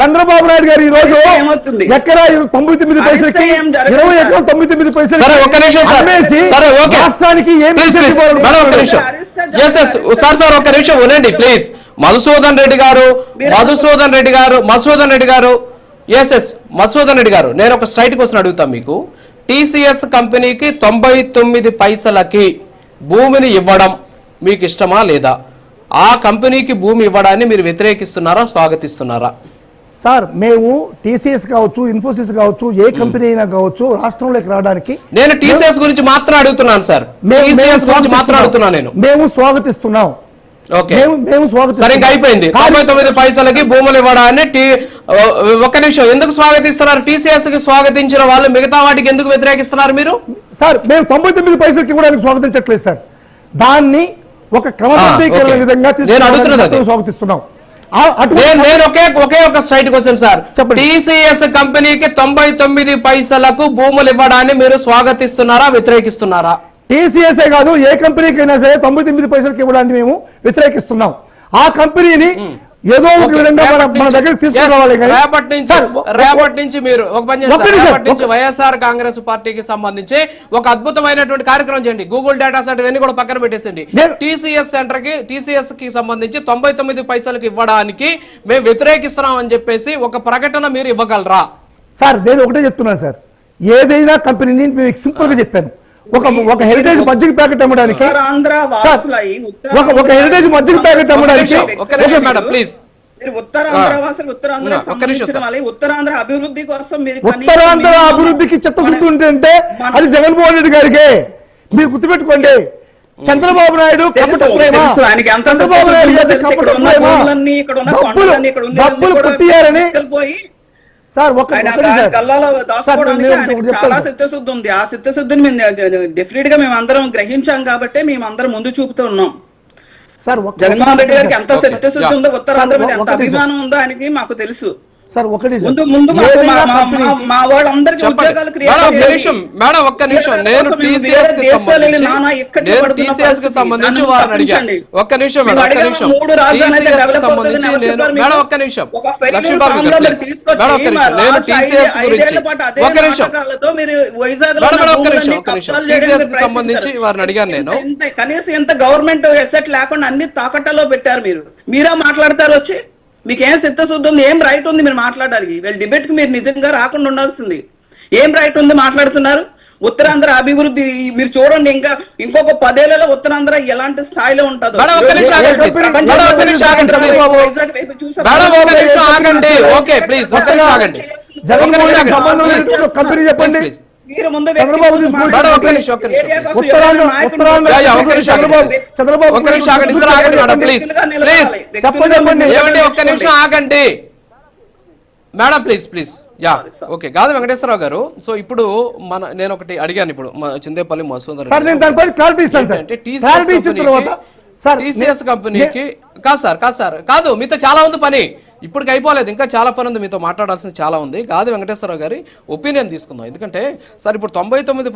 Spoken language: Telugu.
చంద్రబాబు నాయుడు గారు ఈ రోజు ఎకరా 99 పైసలకి 20 ఎకరాలు 99 పైసలు అమ్మేసి రాష్ట్రానికి ఏం సార్ ఒక్క నిమిషం ఉండండి ప్లీజ్. మధుసూదన్ రెడ్డి గారు నేను ఒక స్ట్రైట్ క్వశ్చన్ అడుగుతాను మీకు. టీసీఎస్ కంపెనీకి 99 పైసలకి భూమిని ఇవ్వడం మీకు ఇష్టమా లేదా? ఆ కంపెనీకి భూమి ఇవ్వడాన్ని మీరు వ్యతిరేకిస్తున్నారా, స్వాగతిస్తున్నారా? సార్ మేము టీసీఎస్ కావచ్చు, ఇన్ఫోసిస్ కావచ్చు, ఏ కంపెనీ అయినా కావచ్చు రాష్ట్రంలోకి రావడానికి నేను టీసీఎస్ గురించి మాత్రం అడుగుతున్నాను సార్. టీసీఎస్ గురించి మాత్రం అడుగుతున్నాను నేను. మేము స్వాగతిస్తున్నాం. మేము సరే ఇంకా అయిపోయింది. 99 పైసలకి భూములు ఇవ్వడాన్ని ఒక్క నిమిషం ఎందుకు స్వాగతిస్తున్నారు? టీసీఎస్ కి స్వాగతించిన వాళ్ళు మిగతా వాటికి ఎందుకు వ్యతిరేకిస్తున్నారు మీరు? సార్ మేము 99 పైసలకి ఇవ్వడానికి స్వాగతించట్లేదు సార్. దాన్ని ఒక క్రమబద్ధీకరణ విధంగా స్వాగతిస్తున్నాం. నేను ఒకే ఒక స్ట్రైట్ క్వశ్చన్ సార్. టీసీఎస్ కంపెనీకి 99 పైసలకు భూములు ఇవ్వడాన్ని మీరు స్వాగతిస్తున్నారా, వ్యతిరేకిస్తున్నారా? టీసీఎస్ఏ కాదు, ఏ కంపెనీకైనా సరే 99 పైసలకి ఇవ్వడానికి మేము వ్యతిరేకిస్తున్నాం. ఆ కంపెనీని ఏదో ఒక విధంగా మన దగ్గరికి తీసుకురావాలి. రేపటి నుంచి మీరు ఒక పని చేస్తారు, వైఎస్ఆర్ కాంగ్రెస్ పార్టీకి సంబంధించి ఒక అద్భుతమైనటువంటి కార్యక్రమం చేయండి. గూగుల్ డేటా సెంటర్ ఇవన్నీ కూడా పక్కన పెట్టేసండి. టీసీఎస్ కి సంబంధించి 99 పైసలకి ఇవ్వడానికి మేము వ్యతిరేకిస్తున్నాం అని చెప్పేసి ఒక ప్రకటన మీరు ఇవ్వగలరా? సార్ నేను ఒకటే చెప్తున్నాను సార్, ఏదైనా కంపెనీని మేము సింపుల్ గా చెప్పాను. ఒక హెరిటేజ్ మజ్జిగ ప్యాకెట్ అమ్మడానికి, ఒక హెరిటేజ్ మజ్జిగ ప్యాకెట్ అమ్మడానికి ఉత్తరాంధ్ర అభివృద్ధి కోసం ఉత్తరాంధ్ర అభివృద్ధికి చిత్తశుద్ధి ఉంటే అది జగన్మోహన్ రెడ్డి గారికి. మీరు గుర్తుపెట్టుకోండి, చంద్రబాబు నాయుడు కపట ప్రేమ, చంద్రబాబు నాయుడు గారి కపట ప్రేమ, డబ్బులు కుట్టియారని సార్ చాలా చిత్తశుద్ధి ఉంది. ఆ చిత్తశుద్ధిని మేము డెఫినెట్ గా మేము అందరం గ్రహించాం కాబట్టి మేము అందరం ముందు చూపుతూ ఉన్నాం. జగన్మోహన్ రెడ్డి గారికి ఎంత చిత్తశుద్ధి ఉందో, ఉత్తరాంధ్ర మీద ఎంత అభిమానం ఉందో ఆయనకి మాకు తెలుసు. సార్ ఒకటి ముందు మా వాళ్ళందరికీ ఉద్యోగాలు మేడం ఒక్క నిమిషం, నేను టీసీఎస్ కి సంబంధించి వారిని అడిగాను. ఒక్క నిమిషం మేడం, ఒక్క నిమిషం. మేడం ఒక్క నిమిషం, లక్ష్మీబాబు గారు నేను టీసీఎస్ గురించి ఒక్క నిమిషం, ఒక్క నిమిషం. టీసీఎస్ కి సంబంధించి వారిని అడిగాను నేను. కనీసం ఎంత గవర్నమెంట్ ఎసెట్ లేకుండా అన్ని తాకట్టలో పెట్టారు. మీరా మాట్లాడతారు వచ్చి, మీకు ఏం చిత్తశుద్ధి ఉంది, ఏం రైట్ ఉంది మీరు మాట్లాడడానికి? వీళ్ళ డిబేట్ కి మీరు నిజంగా రాకుండా ఉండాల్సింది. ఏం రైట్ ఉంది మాట్లాడుతున్నారు? ఉత్తరాంధ్ర అభివృద్ధి మీరు చూడండి, ఇంకొక 10 ఏళ్లలో ఉత్తరాంధ్ర ఎలాంటి స్థాయిలో ఉంటుందో. కంపెనీ చెప్పండి. Madam please please yeah okay. గాది వెంకటేశ్వరరావు గారు, సో ఇప్పుడు నేను ఒకటి అడిగాను. ఇప్పుడు చిందేపల్లి మధుసూదన్ టీసీఎస్ కంపెనీకి కాదు మీతో చాలా ఉంది పని, ఇప్పటికి అయిపోలేదు, ఇంకా చాలా పని ఉంది, మీతో మాట్లాడాల్సింది చాలా ఉంది. గాది వెంకటేశ్వరరావు గారి ఒపీనియన్ తీసుకుందాం. ఎందుకంటే సార్ ఇప్పుడు 99